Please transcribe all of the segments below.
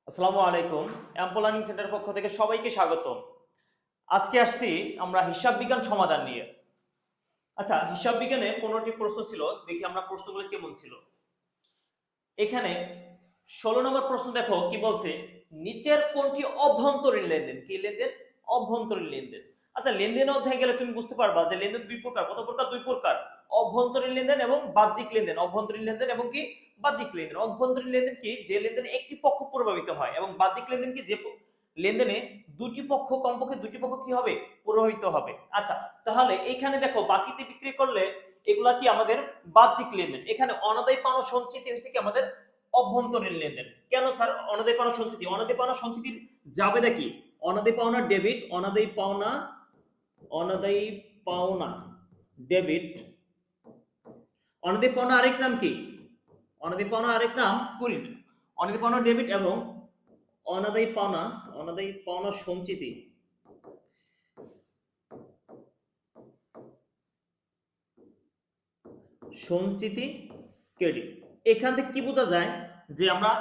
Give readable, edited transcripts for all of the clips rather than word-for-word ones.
আসসালামু আলাইকুম। Ample learning সেন্টারের পক্ষ থেকে সবাইকে স্বাগতম। আজকে আসছি আমরা হিসাব বিজ্ঞান সমাধান নিয়ে। আচ্ছা, হিসাব বিজ্ঞানে 15টি প্রশ্ন ছিল। দেখি আমরা প্রশ্নগুলো কেমন ছিল। এখানে 16 নম্বর প্রশ্ন দেখো কি বলছে, নিচের কোনটি অভ্যন্তরীণ লেনদেন? কি লেনদেন? অভ্যন্তরীণ লেনদেন। আচ্ছা, লেনদেন অধ্যায়ে গেলে তুমি বুঝতে পারবা যে লেনদেন দুই প্রকার। কত প্রকার? দুই প্রকার। অভ্যন্তরীণ লেনদেন এবং বাহ্যিক লেনদেন। অভ্যন্তরীণ লেনদেন এবং কি বাহ্যিক লেনদেন। অভ্যন্তরীণ লেনদেন কি? যে লেনদেনে একটি পক্ষ প্রভাবিত হয়, এবং বাহ্যিক লেনদেন কি? যে লেনদেনে দুটি পক্ষ, কমপক্ষে দুটি পক্ষ কি হবে? প্রভাবিত হবে। আচ্ছা, তাহলে এইখানে দেখো বাকিতে বিক্রি করলে এগুলা কি আমাদের বাহ্যিক লেনদেন। এখানে অনাদায়ী পাওনা সঞ্চিতি হচ্ছে কি আমাদের অভ্যন্তরীণ লেনদেন। কেন স্যার অনাদায়ী পাওনা সঞ্চিতি? অনাদায়ী পাওনা সঞ্চিতির জাবেদা কি? অনাদায়ী পাওনা ডেবিট, অনাদায়ী পাওনা ডেবিট। অনাদায়ী পাওনা আরেক নাম কি? অনাদায়ী পাওনা আরেক নাম কুরিন। অনাদায়ী পাওনা ডেবিট এবং অনাদায়ী পাওনা সঞ্চিতি। সঞ্চিতি ক্রেডিট। এখান থেকে কি বোঝা যায় যে আমরা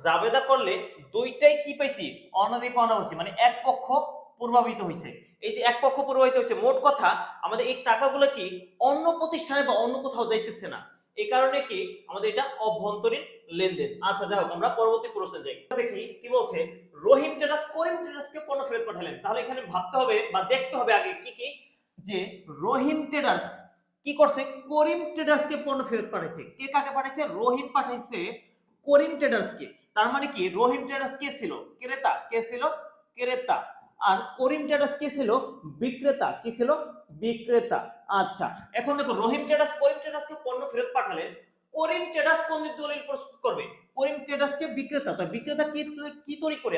জাবেদা করলে দুইটাই কি পাইছি? অনাদায়ী পাওনা পাইছি, মানে এক পক্ষ প্রভাবিত হয়েছে। এই যে এক পক্ষ প্রভাবিত হয়েছে, মোট কথা আমাদের এই টাকাগুলো কি অন্য প্রতিষ্ঠানে বা অন্য কোথাও যাইতেছে না। এই কারণে কি আমাদের এটা অভ্যন্তরীণ লেনদেন। আচ্ছা, যাই হোক, আমরা পরবর্তী প্রশ্নে যাই। দেখি কি বলছে, রহিম ট্রেডার্স করিম ট্রেডার্সকে পণ্য ফেরত পাঠালেন। তাহলে এখানে ভাবতে হবে বা দেখতে হবে আগে কি কি, যে রহিম ট্রেডার্স কি করছে? করিম ট্রেডার্সকে পণ্য ফেরত পাঠাইছে। কে কাকে পাঠাইছে? রহিম পাঠাইছে করিম ট্রেডার্সকে। তার মানে কি রহিম ট্রেডার্স কে ছিল? ক্রেতা। কে ছিল? ক্রেতা। আর করিম ট্রেডার্স কে ছিল? বিক্রেতা। কি ছিল? বিক্রেতা। আচ্ছা, এখন দেখো রহিম ট্রেডার্স করিম ট্রেডার্সকে পণ্য ফেরত পাঠালেন। করিম ট্রেডার্স কোন দলিল প্রস্তুত করবে? করিম ট্রেডার্সকে বিক্রেতা। তো বিক্রেতা কি কি তৈরি করে?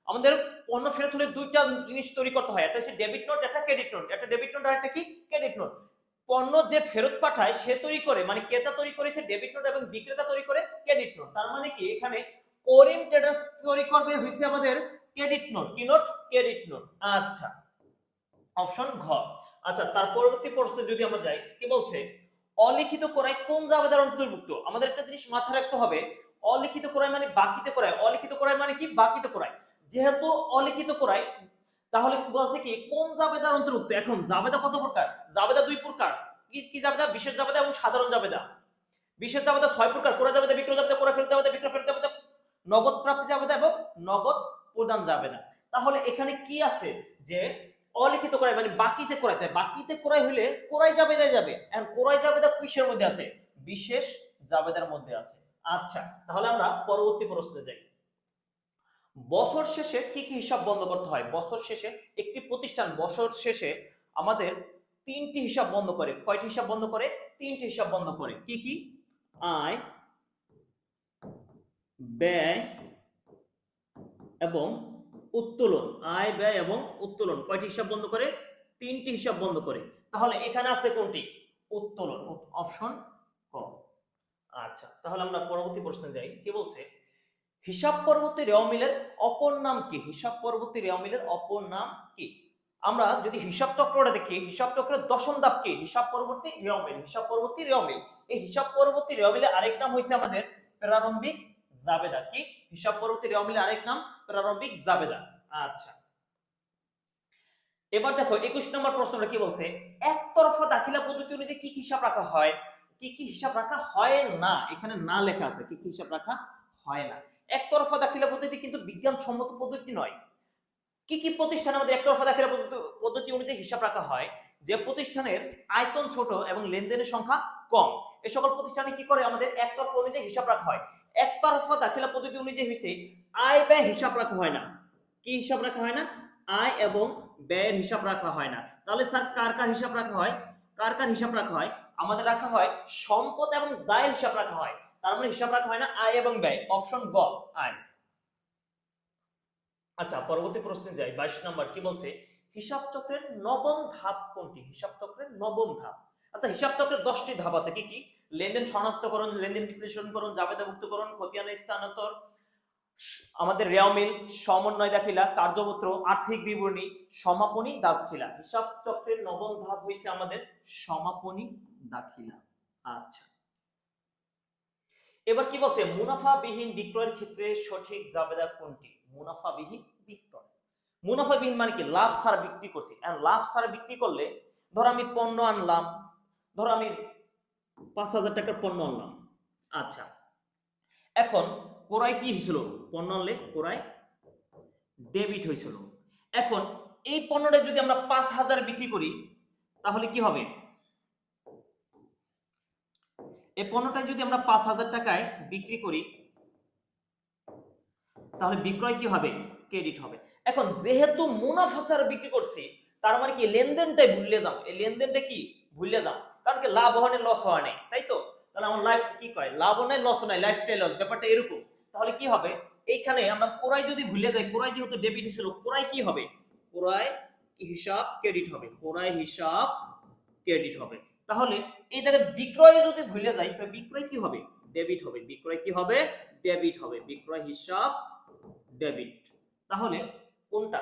আমাদের পণ্য ফেরত হলে দুইটা জিনিস তৈরি করতে হয়, একটা হচ্ছে ডেবিট নোট, একটা ক্রেডিট নোট। একটা ডেবিট নোট আর একটা কি? Credit note. পণ্য যে ফেরত পাঠায় সে তৈরি করে, মানে ক্রেতা তৈরি করেছে ডেবিট নোট এবং বিক্রেতা তৈরি করে ক্রেডিট নোট। তার মানে কি এখানে করিম ট্রেডার্স তৈরি করবে হইছে আমাদের ক্রেডিট নোট। কি নোট? Credit note. আচ্ছা, অপশন ঘ। আচ্ছা, তার পরবর্তী প্রশ্নে যদি আমরা যাই, কি বলছে, অলিখিত ক্রয় কোন জাবেদার অন্তর্ভুক্ত? আমাদের একটা জিনিস মাথায় রাখতে হবে, অলিখিত ক্রয় মানে বাকিতে ক্রয়। অলিখিত ক্রয় মানে কি? বাকিতে ক্রয়। যেহেতু অলিখিত ক্রয়, তাহলে বলছে কি কোন জাবেদার অন্তর্ভুক্ত? এখন জাবেদা কত প্রকার? জাবেদা দুই প্রকার। কি কি জাবেদা? বিশেষ জাবেদা এবং সাধারণ জাবেদা। বিশেষ জাবেদা 6 প্রকার: ক্রয় জাবেদা, বিক্রয় জাবেদা, ক্রয় ফেরত জাবেদা, বিক্রয় ফেরত জাবেদা, নগদ প্রাপ্তি জাবেদা এবং নগদ প্রদান জাবেদা। তাহলে এখানে কি আছে যে অলিখিত ক্রয় মানে বাকিতে ক্রয়। তাই বাকিতে ক্রয় হলে ক্রয় জাবেদায় যাবে। এখন ক্রয় জাবেদা কিসের মধ্যে আছে? বিশেষ জাবেদার মধ্যে আছে। আচ্ছা, তাহলে আমরা পরবর্তী প্রশ্নে যাই। বছর শেষে কি কি হিসাব বন্ধ করতে হয়? বছর শেষে একটি প্রতিষ্ঠান বছর শেষে আমাদের তিনটি হিসাব বন্ধ করে। কয়টি হিসাব বন্ধ করে? তিনটি হিসাব বন্ধ করে। কি কি? আয়, ব্যয় এবং উত্তোলন। আয়, ব্যয় এবং উত্তোলন। কয়টি হিসাব বন্ধ করে? তিনটি হিসাব বন্ধ করে। তাহলে এখানে আছে কোনটি? উত্তোলন। অপশন ক। আচ্ছা, তাহলে আমরা পরবর্তী প্রশ্নে যাই। কি বলছে, হিসাব পরবর্তী রেওয়ামিলের অপর নাম কি? হিসাব পরবর্তী রেওয়ামিলের অপর নাম কি? আমরা যদি হিসাব চক্রটা দেখি, হিসাব চক্রের দশম ধাপ কি? হিসাব পরবর্তী রেওয়ামিল। হিসাব পরবর্তী রেওয়ামিল। এই হিসাব পরবর্তী রেওয়ামিলের আরেক নাম হইছে আমাদের প্রারম্ভিক জাবেদা। কি? হিসাব পরবর্তী রেওয়ামিলের আরেক নাম প্রারম্ভিক জাবেদা। আচ্ছা, এবার দেখো 21 নম্বর প্রশ্নটা কি বলছে, একতরফা দাখিলা পদ্ধতি অনুযায়ী কি কি হিসাব রাখা হয়? কি কি হিসাব রাখা হয় না? এখানে না লেখা আছে কি কি হিসাব রাখা হয় না। একতরফা দাখিলা পদ্ধতি কিন্তু বিজ্ঞানসম্মত পদ্ধতি নয়। কি কি প্রতিষ্ঠানে আমাদের একতরফা দাখিলা পদ্ধতি অনুযায়ী হিসাব রাখা হয়? যে প্রতিষ্ঠানের আয়তন ছোট এবং লেনদেনের সংখ্যা কম, এই সকল প্রতিষ্ঠানে কি করে? আমাদের একতরফা অনুযায়ী হিসাব রাখা হয়। একতরফা দাখিলা পদ্ধতি অনুযায়ী হইছে আয় ব্যয় হিসাব রাখা হয় না। কি হিসাব রাখা হয় না? আয় এবং ব্যয়ের হিসাব রাখা হয় না। তাহলে স্যার কার কার হিসাব রাখা হয়? কার কার হিসাব রাখা হয়? আমাদের রাখা হয় সম্পদ এবং দায়ের হিসাব রাখা হয়। তার মানে হিসাব রাখা হয় না আয় এবং ব্যয়। অপশন গ, আয়। আচ্ছা, পরবর্তী প্রশ্নে যাই। 22 নম্বর কি বলছে, হিসাব চক্রের নবম ধাপ কোনটি? হিসাব চক্রের নবম ধাপ। আচ্ছা, হিসাব চক্রের 10টি ধাপ আছে। কি কি? লেনদেন শনাক্তকরণ, লেনদেন বিশ্লেষণকরণ, জাবেদামুক্তকরণ, খতিয়ান স্থানান্তর, আমাদের রেওয়ামিল, সমন্বয় দাখিলা, কার্যপত্র, আর্থিক বিবরণী, সমাপনী দাখিলা। হিসাব চক্রের নবম ধাপ হইছে আমাদের সমাপনী দাখিলা। আচ্ছা, এবার কি বলছে, মুনাফাবিহীন বিক্রয়ের ক্ষেত্রে সঠিক জাবেদা কোনটি? মুনাফাবিহীন বিক্রয়, মুনাফাবিহীন মানে কি লাভ ছাড়া বিক্রি করছি। এন্ড লাভ ছাড়া বিক্রি করলে ধরো আমি পণ্য আনলাম, ধরো আমি 5,000 টাকার পণ্য আনলাম। আচ্ছা, এখন ক্রয় কি হয়েছিল? পণ্য আনলে ক্রয় ডেবিট হয়েছিল। এখন এই পণ্যটা যদি আমরা 5,000 বিক্রি করি তাহলে কি হবে? এই পণ্যটা যদি আমরা 5,000 টাকায় বিক্রি করি তাহলে বিক্রয় কি হবে? ক্রেডিট হবে। এখন যেহেতু মুনাফা ছাড়া বিক্রি করছি তার মানে কি লেনদেনটাই ভুলে যাও, এই লেনদেনটা কি ভুলে যাও, কারণ কি লাভ হয় না লস হয় না, তাই তো? তাহলে আমার লাইফ কি কয়, লাভও নাই লসও নাই, লাইফস্টাইল লস, ব্যাপারটা এরকম। তাহলে কি হবে, এইখানে আমরা ক্রয় যদি ভুলে যাই, ক্রয় যেহেতু ডেবিট হয়েছিল, ক্রয় কি হবে? ক্রয় হিসাব ক্রেডিট হবে, ক্রয় হিসাব ক্রেডিট হবে। তাহলে এই জায়গায় বিক্রয় যদি ভুলে যাই তো বিক্রয় কি হবে? ডেবিট হবে। বিক্রয় কি হবে? ডেবিট হবে। বিক্রয় হিসাব ডেবিট। তাহলে কোনটা?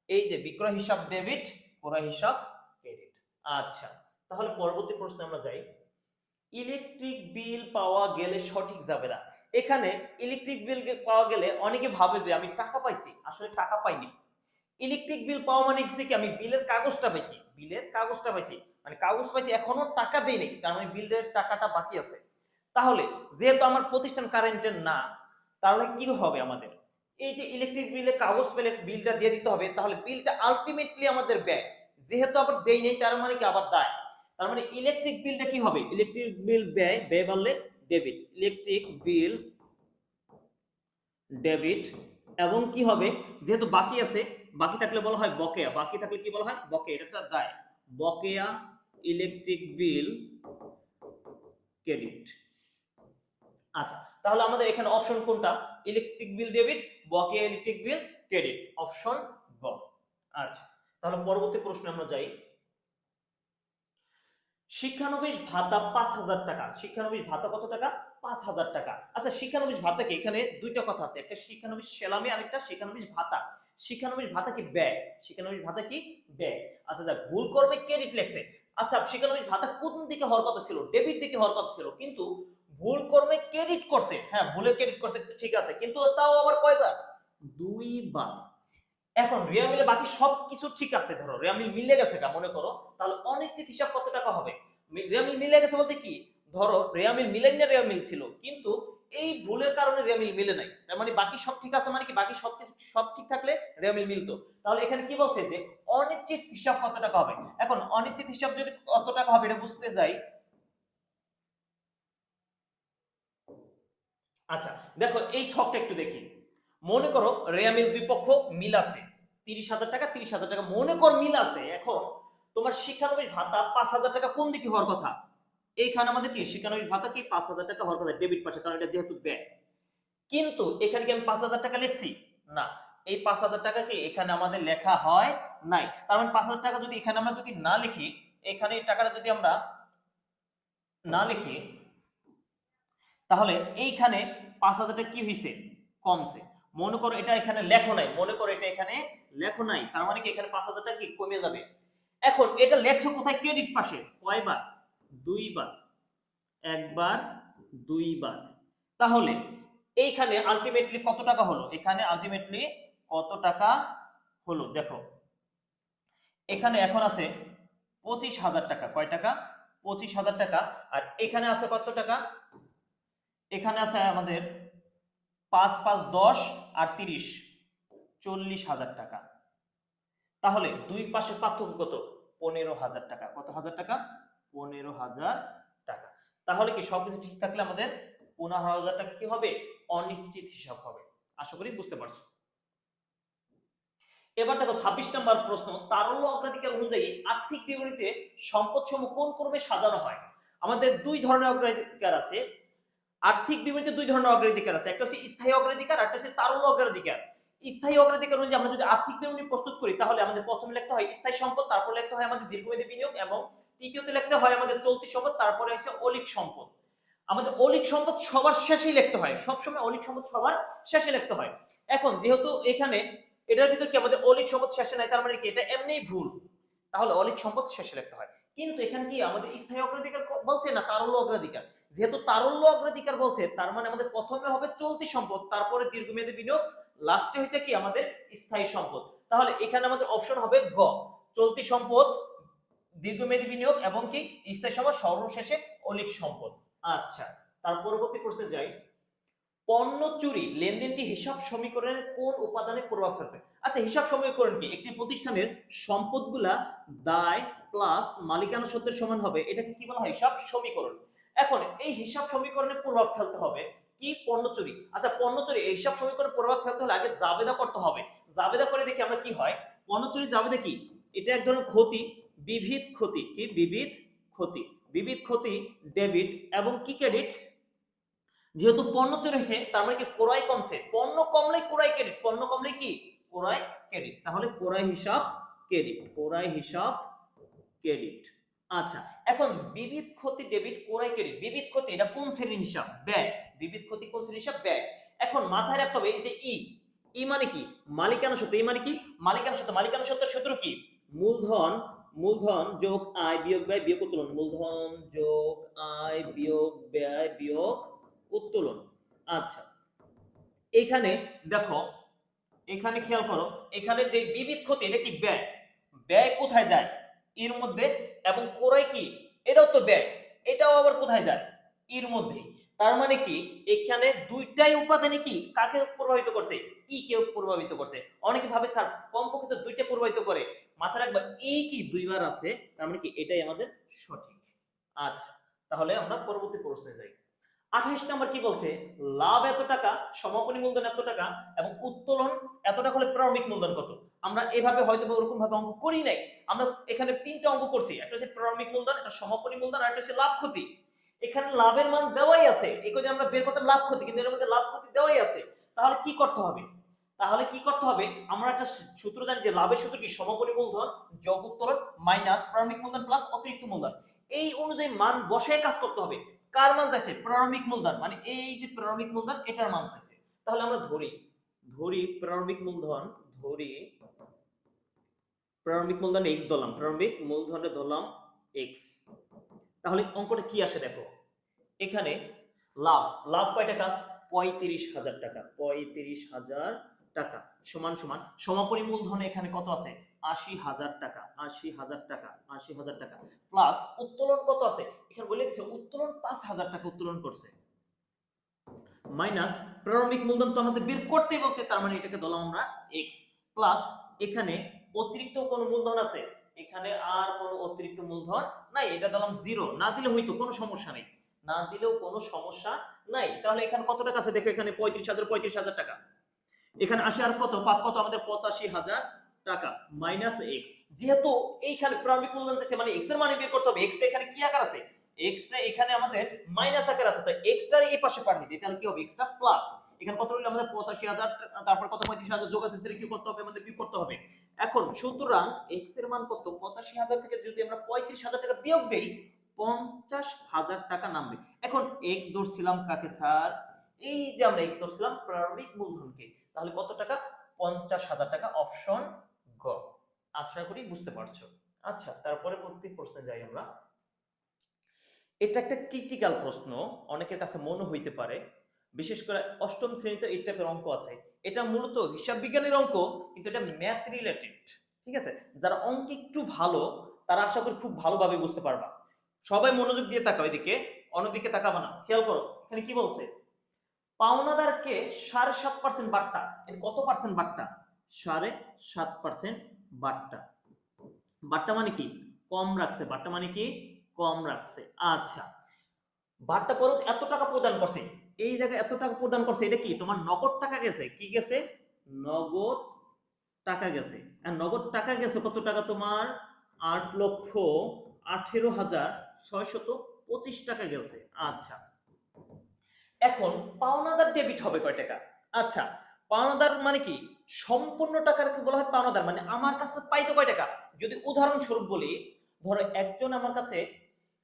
এই যে বিক্রয় হিসাব ডেবিট, ক্রয় হিসাব ক্রেডিট। আচ্ছা, তাহলে পরবর্তী প্রশ্নে আমরা যাই। ইলেকট্রিক বিল পাওয়া গেলে সঠিক জাবেদা। এখানে ইলেকট্রিক বিল পাওয়া গেলে অনেকে ভাবে যে আমি টাকা পাইছি, আসলে টাকা পাইনি। ইলেকট্রিক বিল পাওয়া মানে হচ্ছে কি আমি বিলের কাগজটা পাইছি, বিলের কাগজটা পাইছি, মানে কাগজ পাইছি, এখনো টাকা দেই নাই, তার মানে বিলের টাকাটা বাকি আছে। তাহলে যেহেতু আমার প্রতিষ্ঠান কারেন্টের না, তাহলে কি হবে আমাদের? এই যে ইলেকট্রিক বিলের কাগজ পেলে বিলটা দিয়ে দিতে হবে, তাহলে বিলটা আলটিমেটলি আমাদের ব্যয়, যেহেতু আবার দেই নেই তার মানে কি আবার দায়। তার মানে ইলেকট্রিক বিলটা কি হবে? ইলেকট্রিক বিল ব্যয়, ব্যয় বাড়লে ডেবিট, ইলেকট্রিক বিল ডেবিট। এবং কি হবে, যেহেতু বাকি আছে, বাকি থাকলে বলা হয় বকেয়া, বাকি থাকলে কি বলা হয়? বকেয়া, এটা একটা দায়, বকেয়া ইলেকট্রিক বিল ক্রেডিট। আচ্ছা, তাহলে আমাদের এখানে অপশন কোনটা? ইলেকট্রিক বিল ডেবিট, বকেয়া ইলেকট্রিক বিল ক্রেডিট, অপশন গ। আচ্ছা, তাহলে পরবর্তী প্রশ্নে আমরা যাই। শিক্ষানবিশ ভাতা 5,000 টাকা। শিক্ষানবিশ ভাতা কত টাকা? 5,000 টাকা। আচ্ছা, শিক্ষানবিশ ভাতা কি? এখানে দুইটা কথা আছে, একটা শিক্ষানবিশ সেলামি আর একটা শিক্ষানবিশ ভাতা। শিক্ষানবিশ ভাতা কি? ব্যয়। শিক্ষানবিশ ভাতা কি? ব্যয়। আচ্ছা, যা ভুল কর্মে ক্রেডিট লেখছে। আচ্ছা, শিক্ষানবিশ ভাতা কোন দিকে হওয়ার কথা ছিল? ডেবিট দিকে হওয়ার কথা ছিল, কিন্তু ভুল কর্মে ক্রেডিট করছে। হ্যাঁ, ভুলে ক্রেডিট করছে, ঠিক আছে, কিন্তু তাও আবার কয়বার? দুইবার। এখন রেয়া মিলে বাকি সবকিছু ঠিক আছে, ধরো রেয়া মিল মিলে গেছে গা মনে করো, তাহলে অনিশ্চিত হিসাব কত টাকা হবে? রেয়া মিল মিলে গেছে বলতে কি, ধরো রেয়া মিল মিলেন না, রেয়া মিল ছিল কিন্তু এই ভুলের কারণে রেয়া মিল মিলে নাই, তার মানে বাকি সব ঠিক আছে, মানে কি বাকি সবকিছু সব ঠিক থাকলে রেয়া মিল মিলতো। তাহলে এখানে কি বলছে যে অনিশ্চিত হিসাব কত টাকা হবে? এখন অনিশ্চিত হিসাব যদি কত টাকা হবে এটা বুঝতে যাই। আচ্ছা, দেখো এই ছকটা একটু দেখি। মনে করো রেয়া মিল দুই পক্ষ মিল আছে, 30,000 টাকা 30,000 টাকা মনে কর মিল আছে। এখন তোমার শিক্ষানবিশ ভাতা 5,000 টাকা কোন দিকে হওয়ার কথা? এইখানে আমাদের কি শিক্ষানবিশ ভাতা কি 5,000 টাকা হওয়ার কথা ডেবিট পাশে, কারণ এটা যেহেতু ব্যয়। কিন্তু এখানে কি আমি 5,000 টাকা লিখছি? না, এই 5,000 টাকা কি এখানে আমাদের লেখা হয় নাই। তার মানে 5,000 টাকা যদি এখানে আমরা যদি না লিখি, এখানে এই টাকাটা যদি আমরা না লিখি, তাহলে এইখানে 5,000 টাকা কি হয়েছে? কমছে। মনে করো এটা এখানে লেখো নাই, মনে করো এটা এখানে লেখো নাই, তার মানে কি এখানে 5,000 টাকা কি কমে যাবে। এখন এটা লেখছো কোথায়? ক্রেডিট পাশে। কয়বার? দুইবার। একবার, দুইবার। তাহলে এইখানে আলটিমেটলি কত টাকা হলো? এখানে আলটিমেটলি কত টাকা হলো দেখো, এখানে এখন আছে 25,000 টাকা। কয় টাকা? 25,000 টাকা। আর এখানে আছে কত টাকা? এখানে আছে আমাদের 5 5 10 আর 30, 40,000 টাকা। তাহলে দুই পাশে পার্থক্য কত? 15,000 টাকা। কত হাজার টাকা? 15,000 টাকা। তাহলে কি সবকিছু ঠিক থাকলে আমাদের 15,000 টাকা কি হবে? অনিশ্চিত হিসাব হবে। আশা করি বুঝতে পারছো। এবার দেখো 26 নম্বর প্রশ্ন, তারল্য অগ্রাধিকার অনুযায়ী আর্থিক বিবরণীতে সম্পদ সমূহ কোন ক্রমে সাজানো হয়? আমাদের দুই ধরনের অগ্রাধিকার আছে। আর্থিক বিবরণীতে দুই ধরনের অগ্রাধিকার আছে, একটা হচ্ছে স্থায়ী অগ্রাধিকার আর একটা হচ্ছে তারল্য অগ্রাধিকার। স্থায়ী অগ্রাধিকার অনুযায়ী আমরা যদি আর্থিক বিবরণী প্রস্তুত করি তাহলে আমাদের প্রথমে লিখতে হয় স্থায়ী সম্পদ, তারপর লিখতে হয় আমাদের দীর্ঘমেয়াদী বিনিয়োগ, এবং তৃতীয়তে লিখতে হয় আমাদের চলতি সম্পদ, তারপরে হচ্ছে অলিক সম্পদ। আমাদের অলিক সম্পদ সবার শেষেই লিখতে হয়, সবসময় অলিক সম্পদ সবার শেষে লিখতে হয়। এখন যেহেতু এখানে এটার ভিতর কি আমাদের অলিক সম্পদ শেষে নাই, তার মানে কি এটা এমনিই ভুল, তাহলে অলিক সম্পদ শেষে লিখতে হয়। কিন্তু এখানে কি আমাদের স্থায়ী অগ্রাধিকার বলছে না তারল্য অগ্রাধিকার, যেহেতু তারল্য অগ্রাধিকার বলছে, তার মানে আমাদের প্রথমে হবে চলতি সম্পদ, তারপরে দীর্ঘমেয়াদী বিনিয়োগ, লাস্টে হচ্ছে কি আমাদের স্থায়ী সম্পদ। তাহলে এখানে আমাদের অপশন হবে গ, চলতি সম্পদ, দীর্ঘমেয়াদী বিনিয়োগ এবং কি স্থায়ী সম্পদ, সর্বশেষে অলিক সম্পদ। আচ্ছা, তার পরবর্তী প্রশ্নে যাই। পণ্য চুরি লেনদেনটি হিসাব সমীকরণের কোন উপাদানে প্রভাব ফেলবে? আচ্ছা, হিসাব সমীকরণ কি? একটি প্রতিষ্ঠানের সম্পদগুলা দায় প্লাস মালিকানা সত্ত্বের সমান হবে, এটাকে কি বলা হয়? হিসাব সমীকরণ। এখন এই হিসাব সমীকরণে প্রভাব ফেলতে হবে কি? পণ্য চুরি। আচ্ছা, পণ্য চুরি এই হিসাব সমীকরণে প্রভাব ফেলতে হলে আগে জাবেদা করতে হবে। জাবেদা করে দেখি আমরা কি হয়। পণ্য চুরি জাবেদা কি? এটা এক ধরনের ক্ষতি, বিবিধ ক্ষতি। কি? বিবিধ ক্ষতি। বিবিধ ক্ষতি ডেবিট এবং কি ক্রেডিট। যেহেতু পণ্য চুরি হয়েছে তার মানে কি ক্রয় কমছে, পণ্য কমলে ক্রয় ক্রেডিট, পণ্য কমলে কি ক্রয় ক্রেডিট, তাহলে ক্রয় হিসাব ক্রেডিট, ক্রয় হিসাব ক্রেডিট। আচ্ছা, এখন বিবিধ ক্ষতি ডেবিট, ক্রয় ক্রেডিট। বিবিধ ক্ষতি এটা কোন শ্রেণীর হিসাব? ব্যয়। বিবিধ ক্ষতি কোন শ্রেণীর হিসাব? ব্যয়। এখন মাথায় রাখতে হবে এই যে ই মানে কি? মালিকানা সত্ত্ব। ই মানে কি? মালিকানা সত্ত্ব। মালিকানা সত্ত্বের সূত্র কি? মূলধন, মূলধন যোগ আয় বিয়োগ ব্যয় বিয়োগ উত্তোলন। মূলধন যোগ আয় বিয়োগ ব্যয় বিয়োগ উত্তোলন। আচ্ছা, এখানে দেখো, এখানে খেয়াল করো, এখানে যে বিবিধ ক্ষতি এটা কি? ব্যয়। ব্যয় কোথায় যায়? এর মধ্যে। এবং ক্রয় কি? এটাও তো ব্যয়, এটাও আবার কোথায় যায়? এর মধ্যে। তার মানে কি এখানে দুইটাই উপাদানে কি কাকে প্রভাবিত করছে? ই কে প্রভাবিত করছে। অনেকে ভাবে স্যার কমপক্ষে তো দুইটা প্রভাবিত করে, মাথায় রাখবা ই কি দুইবার আছে, তার মানে কি এটাই আমাদের সঠিক। আচ্ছা, তাহলে আমরা পরবর্তী প্রশ্নে যাই। 28 নম্বর কি বলছে? লাভ এত টাকা, সমাপনী মূলধন এত টাকা এবং উত্তোলন এত টাকা হলে প্রারম্ভিক মূলধন কত? আমরা এভাবে হয়তো ওরকম ভাবে অঙ্ক করি নাই। আমরা এখানে তিনটা অঙ্ক করছি, একটা হচ্ছে প্রারম্ভিক মূলধন, একটা সমাপনী মূলধন, আর একটা হচ্ছে লাভ ক্ষতি। এখানে লাভের মান দেওয়াই আছে, এই যে আমরা বের করতাম লাভ ক্ষতি, কিন্তু এর মধ্যে লাভ ক্ষতি দেওয়াই আছে। তাহলে কি করতে হবে? তাহলে কি করতে হবে? আমরা একটা সূত্র জানি যে লাভের সূত্র কি? সমাপনী মূলধন যোগ উত্তোলন মাইনাস প্রারম্ভিক মূলধন প্লাস অতিরিক্ত মূলধন। এই অনুযায়ী মান বসায় কাজ করতে হবে। কার মান চাইছে? প্রারম্ভিক মূলধন, মানে এই যে প্রারম্ভিক মূলধন এটার মান চাইছে। তাহলে আমরা ধরি প্রারম্ভিক মূলধন, ধরি প্রারম্ভিক মূলধন x ধরলাম, প্রারম্ভিক মূলধনে ধরলাম x। তাহলে অঙ্কটা কি আসে দেখো, এখানে লাভ, লাভ কয় টাকা? 35,000 টাকা, 35,000 টাকা সমান সমান সমাপনী মূলধনে এখানে কত আছে? 80,000 টাকা, 80,000 টাকা, 80,000 টাকা প্লাস উত্তোলন কত আছে? এখানে বলে দিচ্ছে উত্তোলন 5,000 টাকা উত্তোলন করছে, মাইনাস প্রারম্ভিক মূলধন তো আমাদের বের করতেই বলছে, তার মানে এটাকে ধরলাম আমরা x, প্লাস এখানে অতিরিক্ত কোন মূলধন আছে? এখানে আর কোনো অতিরিক্ত মূলধন নাই, এটা ধরলাম 0। না দিলে হইতো, কোনো সমস্যা নেই, না দিলেও কোনো সমস্যা নাই। তাহলে এখানে কত টাকা আছে দেখো, এখানে 35,000 টাকা, এখানে 80 আর কত 5 কত আমাদের 85,000 টাকা মাইনাস x। যেহেতু এইখানে প্রারম্ভিক মূলধন আছে মানে x এর মান বের করতে হবে। x টা এখানে কি আকার আছে? x টা এখানে আমাদের মাইনাস আকার আছে, তাই x টা এই পাশে পাঠিয়ে দিই, তাহলে কি হবে? x টা প্লাস, এখানে কত হলো আমাদের 85,000, তারপর কত 35,000 যোগ আছে, সেটা কি করতে হবে? আমাদের বিয়োগ করতে হবে। এখন সুতরাং x এর মান কত? 85,000 থেকে যদি আমরা 35,000 টাকা বিয়োগ দেই, 50,000 টাকা নামবে। এখন x ধরছিলাম কাকে স্যার? এই যে আমরা x ধরছিলাম প্রারম্ভিক মূলধনকে, তাহলে কত টাকা? 50,000 টাকা, অপশন গ। আশা করি বুঝতে পারছো। আচ্ছা, তারপরে পরবর্তী প্রশ্নে যাই আমরা। এটা একটা ক্রিটিক্যাল প্রশ্ন, অনেকের কাছে মনে হইতে পারে, বিশেষ করে অষ্টম শ্রেণীতে এই টাইপের অঙ্ক আছে। এটা মূলত হিসাব বিজ্ঞানের অঙ্ক, কিন্তু এটা ম্যাথ রিলেটেড। ঠিক আছে, যারা অঙ্ক একটু ভালো তারা আশা করি খুব ভালোভাবে বুঝতে পারবা। সবাই মনোযোগ দিয়ে তাকাও, এদিকে অন্যদিকে তাকাবা না। খেয়াল করো এখানে কি বলছে। পাওনাদারকে 7.5% বাট্টা, এর কত পার্সেন্ট বাট্টা? 7.5% বাট্টা। বাট্টা মানে কি? কম রাখছে। বাট্টা মানে কি? কম রাখছে। আচ্ছা, বাট্টা পরে এত টাকা প্রদান করছে, এই জায়গায় এত টাকা প্রদান করছে, এটা কি তোমার নগদ টাকা গেছে? কি গেছে? নগদ টাকা গেছে। আর নগদ টাকা গেছে কত টাকা তোমার? 8,18,625 টাকা গেছে। আচ্ছা, এখন পাওনাদার ডেবিট হবে কয় টাকা? আচ্ছা, পাওনাদার মানে কি? সম্পূর্ণ টাকাকে বলা হয় পাওনাদার, মানে আমার কাছে পাইতো কয় টাকা? যদি উদাহরণস্বরূপ বলি, ধরো একজন আমার কাছে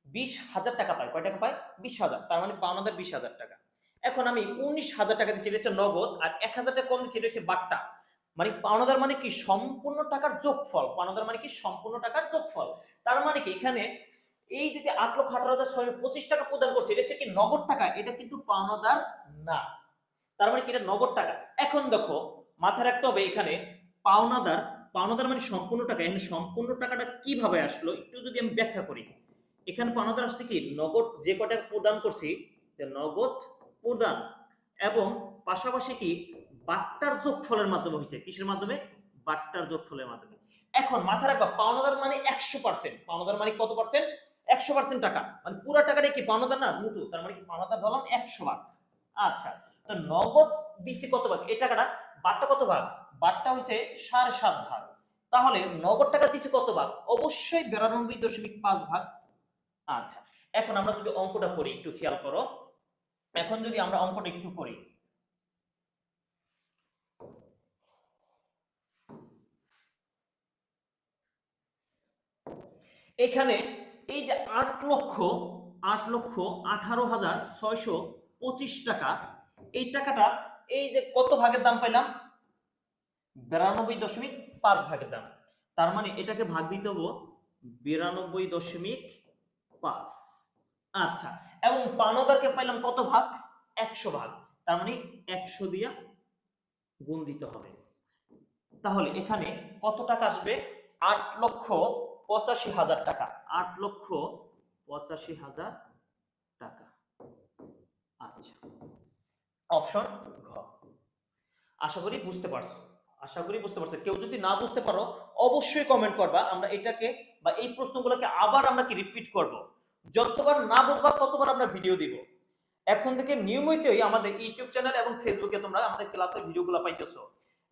20,000 টাকা পায়। কয় টাকা পায়? 20,000, তার মানে পাওনাদার 20,000 টাকা। এখন আমি 19,000 টাকা দিচ্ছি, এটা হচ্ছে নগদ, আর 1,000 টাকা কম দিচ্ছি, এটা হচ্ছে বাট্টা। মানে পাওনাদার মানে কি? সম্পূর্ণ টাকার যোগফল। পাওনাদার মানে কি? সম্পূর্ণ টাকার যোগফল। তার মানে কি এখানে এই যে 8,18,625 টাকা প্রদান করছে, এটা হচ্ছে কি নগদ টাকা, এটা কিন্তু পাওনাদার না। তার মানে কি এটা নগদ টাকা। এখন দেখো মাথায় রাখতে হবে এখানে পাওনাদার, পাওনাদার মানে সম্পূর্ণ টাকা। এখানে সম্পূর্ণ টাকাটা কিভাবে আসলো একটু যদি আমি ব্যাখ্যা করি। এখানে পাওনাদার আসছে কি নগদ যে কটা প্রদান করছি, যে নগদ প্রদান, এবং পাশাপাশি কি বাট্টার যোগফলের মাধ্যমে হয়েছে। কিসের মাধ্যমে? বাট্টার যোগফলের মাধ্যমে। এখন মাথায় রাখবা পাওনাদার মানে 100%, পাওনাদার মানে কত পার্সেন্ট? 100% টাকা, মানে পুরো টাকাটাই কি পাওনাদার না যেহেতু, তার মানে কি পাওনাদার ধরলাম 100 ভাগ। আচ্ছা, তো নগদ দিছি কত ভাগ এই টাকাটা, বাট্টা কত ভাগ? বাট্টা হইছে 7.5 ভাগ। তাহলে নগদ টাকা দিছি কত ভাগ? অবশ্যই 92.5 ভাগ। আচ্ছা, এখন আমরা যদি অঙ্কটা করি একটু খেয়াল করো। এখন যদি আমরা অঙ্কটা একটু করি, এখানে এই যে 8,18,625 টাকা, এই টাকাটা এই যে কত ভাগের দাম পাইলাম? 92.5 ভাগের দাম। তার মানে এটাকে ভাগ দিতে হবো 92.5। আচ্ছা, এবং পাওনাদারকে পাইলাম কত ভাগ? 100 ভাগ। তার মানে 100 দিয়া গুণ দিতে হবে। তাহলে এখানে কত টাকা আসবে? 8,85,000 টাকা। 8,85,000 টাকা। আচ্ছা, অপশন ঘ। আশা করি বুঝতে পারছো, আশা করি বুঝতে পারছো। কেউ যদি না বুঝতে পারো অবশ্যই কমেন্ট করবা, আমরা এটাকে বা এই প্রশ্নগুলোকে আবার আমরা কি রিপিট করব। যতবার না বুঝবা ততবার আমরা ভিডিও দিব। এখন থেকে নিয়মিতই আমাদের ইউটিউব চ্যানেল এবং ফেসবুকে তোমরা আমাদের ক্লাসের ভিডিওগুলো পাইতেছো।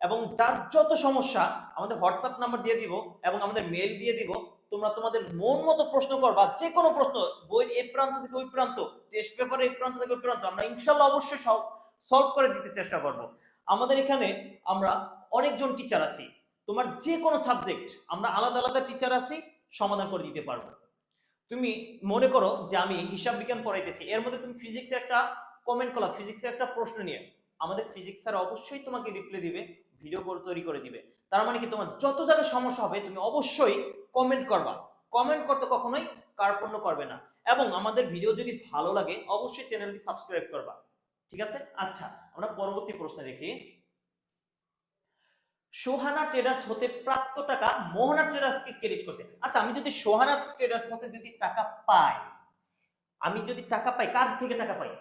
এবং যার যত সমস্যা আমাদের হোয়াটসঅ্যাপ নাম্বার দিয়ে দিব এবং আমাদের মেইল দিয়ে দিব। তোমরা তোমাদের মন মতো প্রশ্ন করবা, যে কোনো প্রশ্ন, বইয়ের এই প্রান্ত থেকে ওই প্রান্ত, টেস্ট পেপারের এই প্রান্ত থেকে ওই প্রান্ত, আমরা ইনশাআল্লাহ অবশ্যই সলভ করে দিতে চেষ্টা করব। আমাদের এখানে আমরা অনেকজন টিচার আছি, তোমার যে কোনো সাবজেক্ট আমরা আলাদা আলাদা টিচার আছি, সমাধান করে দিতে পারবো। তুমি মনে করো যে আমি হিসাব বিজ্ঞান পড়াইতেছি, এর মধ্যে তুমি ফিজিক্সের একটা কমেন্ট করলা, ফিজিক্সের একটা প্রশ্ন নিয়ে, আমাদের ফিজিক্স স্যার অবশ্যই তোমাকে রিপ্লাই দিবে, ভিডিও তৈরি করে দিবে। তার মানে কি তোমার যত জায়গায় সমস্যা হবে তুমি অবশ্যই কমেন্ট করবা। কমেন্ট করতে কখনোই কার্পণ্য করবে না। এবং আমাদের ভিডিও যদি ভালো লাগে অবশ্যই চ্যানেলটি সাবস্ক্রাইব করবা। ঠিক আছে? আচ্ছা, আমরা পরবর্তী প্রশ্ন দেখি। সোহানা ট্রেডার্স হতে প্রাপ্ত টাকা মোহনা ট্রেডার্সকে ক্রেডিট করছে। আচ্ছা, আমি যদি সোহানা ট্রেডার্স হতে যদি টাকা পাই, আমি যদি টাকা পাই, কার থেকে টাকা পাই?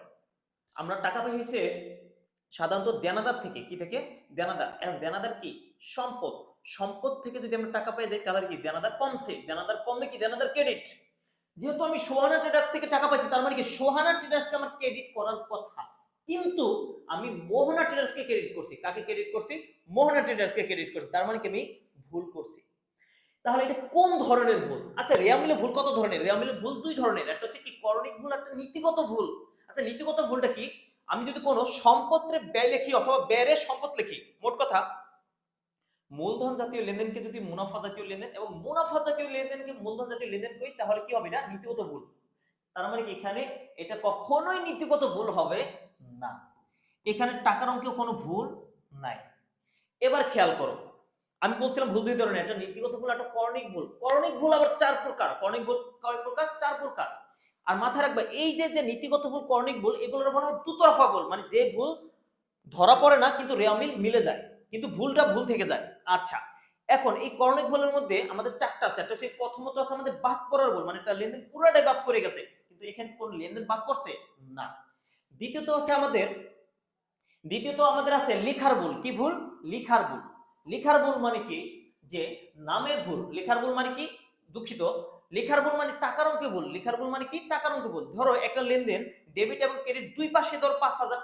আমরা টাকা পাই হইছে সাধারণত দেনাদার থেকে। কি থেকে? দেনাদার। এখন দেনাদার কি? সম্পদ। সম্পদ থেকে যদি আমরা টাকা পাই তাহলে কি দেনাদার কমছে, দেনাদার কমলে কি দেনাদার ক্রেডিট। যেহেতু আমি সোহানা ট্রেডার্স থেকে টাকা পাইছি, তার মানে কি সোহানা ট্রেডার্সকে আমার ক্রেডিট করার কথা, কিন্তু আমি মোহনা ট্রেডার্সকে ক্রেডিট করছি। কাকে ক্রেডিট করছি? মোহনা ট্রেডার্সকে ক্রেডিট করছি। তার মানে কি আমি ভুল করছি। তাহলে এটা কোন ধরনের ভুল? আচ্ছা, রেওয়া মিলে ভুল কত ধরনের? রেওয়া মিলে ভুল দুই ধরনের, একটা হচ্ছে কি করণিক ভুল, একটা নীতিগত ভুল। আচ্ছা, নীতিগত ভুলটা কি? আমি যদি কোনো সম্পত্তির ব্যয় লিখি অথবা ব্যয়ের সম্পদ লিখি, মোট কথা মূলধন জাতীয় লেনদেনকে যদি মুনাফা জাতীয় লেনদেন এবং মুনাফা জাতীয় লেনদেনকে মূলধন জাতীয় লেনদেন করি, তাহলে কি হবে? এটা নীতিগত ভুল। তার মানে কি এখানে এটা কখনোই নীতিগত ভুল হবে না। এখানে টাকার অঙ্কেও কোনো ভুল নাই। এবার খেয়াল করো, আমি বলছিলাম ভুল দুই ধরনের, একটা নীতিগত ভুল, একটা করণিক ভুল। করণিক ভুল আবার 4 প্রকার। করণিক ভুল কয় প্রকার? 4 প্রকার। আর মাথায় রাখবে এই যে যে নীতিগত ভুল, করণিক ভুল, এগুলোর বলা হয় দুতরফা ভুল, মানে যে ভুল ধরা পড়ে না কিন্তু রেওয়া মিলে যায়, কিন্তু ভুলটা ভুল থেকে যায়। আচ্ছা, এখন এই করণিক ভুলের মধ্যে আমাদের 4টা আছে। একটা হচ্ছে প্রথমত আছে আমাদের বাদ পড়ার ভুল, মানে একটা লেনদেন পুরোটাই বাদ পড়ে গেছে, কিন্তু এখানে কোন লেনদেন বাদ পড়ছে না। দ্বিতীয়ত আছে আমাদের আছে লেখার ভুল। কি ভুল? লিখার ভুল। লিখার ভুল মানে কি? যে নামের ভুল। লেখার ভুল মানে কি? দুঃখিত, লেখার ভুল মানে টাকার অঙ্কে ভুল। লেখার ভুল মানে কি? টাকার অঙ্কে ভুল। ধরো একটা লেনদেন ডেবিট এবং ক্রেডিট দুই পাশে ধরো 5,000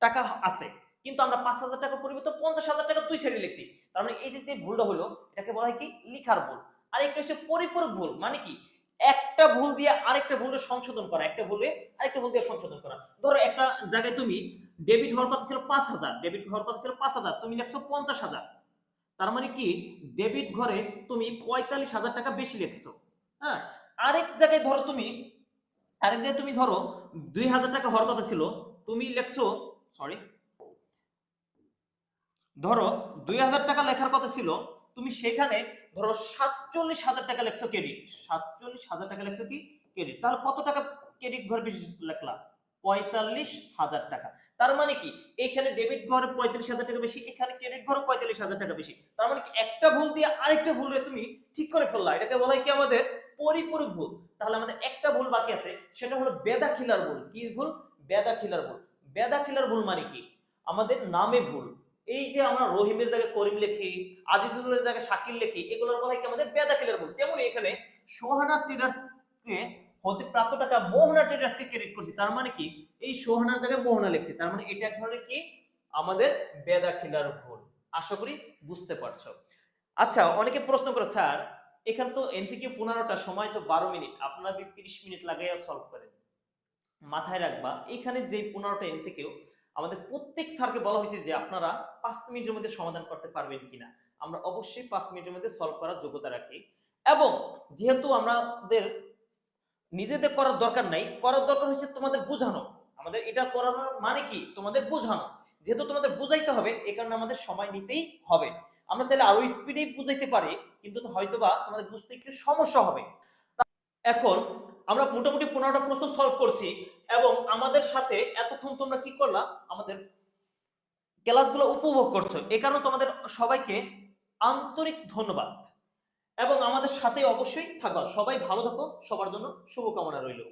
টাকা আছে, কিন্তু আমরা 5,000 টাকার পরিবর্তে 50,000 টাকা দুই সাইডে লিখছি। তার মানে এই যে ভুলটা হলো, এটাকে বলা হয় কি? লিখার ভুল। আর একটা হচ্ছে পরিপূরক ভুল, মানে কি? একটা ভুল দিয়ে আরেকটা ভুলের সংশোধন করা, একটা ভুলে আরেকটা ভুল দিয়ে সংশোধন করা। ধরো একটা জায়গায় তুমি ডেবিট হওয়ার কথা ছিল 5,000, ডেবিট হওয়ার কথা ছিল 5,000, তুমি লিখছো 50,000। তার মানে কি ডেবিট ঘরে তুমি 45,000 টাকা বেশি লিখছো। হ্যাঁ, আরেক জায়গায় তুমি ধরো 2,000 টাকা হওয়ার কথা ছিল, তুমি লিখছো, সরি, ধরো 2,000 টাকা লেখার কথা ছিল, তুমি সেখানে ধরো 47,000 টাকা লেখছো ক্রেডিট। 47,000 টাকা লেখছো কি? ক্রেডিট। তাহলে কত টাকা ক্রেডিট ঘর বেশি লিখলাম? 45,000 টাকা। তার মানে কি এখানে ডেবিট ঘরে 45,000 টাকা বেশি, এখানে ক্রেডিট ঘরে 45,000 টাকা বেশি। তার মানে কি একটা ভুল দিয়ে আরেকটা ভুলে তুমি ঠিক করে ফেললা, এটাকে বলা হয় কি আমাদের পরিপূরক ভুল। তাহলে আমাদের একটা ভুল বাকি আছে, সেটা হলো বেদাখিলার ভুল। কি ভুল? বেদাখিলার ভুল। বেদাখিলার ভুল মানে কি? আমাদের নামে ভুল। এই যে আমরা রহিমের জায়গায় করিম লিখি, আজিজুলের জায়গায় শাকিল লিখি, এগুলোর বলা হয় কি আমাদের বেদাখিলার ভুল। তেমনি এখানে সোহানা ট্রেডার্সকে হতে প্রাপ্ত টাকা মোহনা ট্রেডার্সকে ক্রেডিট করছি, তার মানে কি এই সোহানার জায়গায় মোহনা লিখছি, তার মানে এটা এক ধরনের কি আমাদের বেদাখিলার ভুল। আশা করি বুঝতে পারছো। আচ্ছা, অনেকে প্রশ্ন করে স্যার এখানে তো এমসিকিউ 15টা, সময় তো 12 মিনিট, আপনাদের 30 মিনিট লাগাইয়া সলভ করেন। মাথায় রাখবা এখানে যে 15টা এমসিকিউ আমাদের প্রত্যেক স্যারকে বলা হয়েছে যে আপনারা 5 মিনিটের মধ্যে সমাধান করতে পারবেন কিনা। আমরা অবশ্যই 5 মিনিটের মধ্যে সলভ করার যোগ্যতা রাখি। এবং যেহেতু আমাদের নিজেদের করার দরকার নাই, করার দরকার হচ্ছে তোমাদের বোঝানো। আমাদের এটা করানোর মানে কি তোমাদের বোঝানো, যেহেতু তোমাদের বুঝাইতে হবে এই কারণে আমাদের সময় নিতেই হবে। আমরা চাইলে আরো স্পিডে বুঝাইতে পারি, কিন্তু হয়তোবা তোমাদের বুঝতে একটু সমস্যা হবে। এখন আমরা মোটামুটি 15টা প্রশ্ন সলভ করছি, এবং আমাদের সাথে এতক্ষণ তোমরা কি করলা, আমাদের ক্লাসগুলো উপভোগ করছো, এই কারণে তোমাদের সবাইকে আন্তরিক ধন্যবাদ। এবং আমাদের সাথে অবশ্যই থাকবা। সবাই ভালো থাকো, সবার জন্য শুভকামনা রইল।